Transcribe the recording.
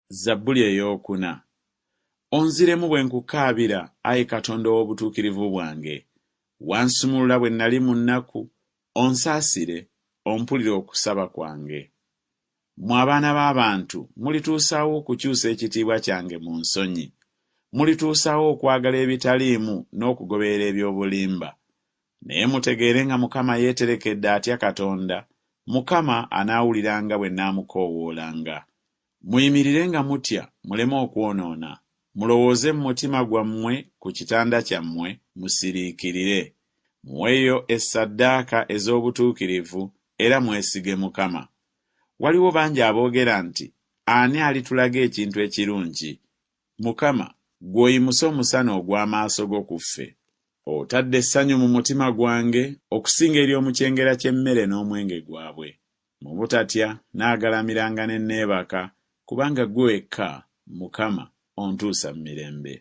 Zabbuli ey'okuna. Onziremu bwe nkukaabira, Ayi Katonda w'obutuukirivu bwange. Wansumulula bwe nnali mu nnaku, onsaasire, ompulire okusaba kwange. Mmwe abaana b'abantu, mulituusaawo okukyusa ekitiibwa kyange mu nsonyi. Mulituusaawo okwagala ebitaliimu n'okugoberera eby'obulimba. Naye mutegeere nga Mukama yeeterekedde atya Katonda. Mukama anaawuliranga bwe nnaamukoowoolanga. Muyimirire nga mutya, muleme okwonoona. Mulowooze mu mutima gwammwe ku kitanda kyammwe, musiriikirire. Muweeyo essaddaaka ez'obutuukirivu era mwesige Mukama. Waliwo bangi aboogera nti, ani alitulaga ekintu ekirungi? Mukama, gw'oyimuse omusana ogw'amaaso go ku ffe. Otadde essanyu mu mutima gwange okusinga ery'omukyengera ky'emmere n'omwenge gwabwe. Mu butatya naagalamiranga ne neebaka, kubanga ggwe wekka, Mukama, ontuusa mu mirembe.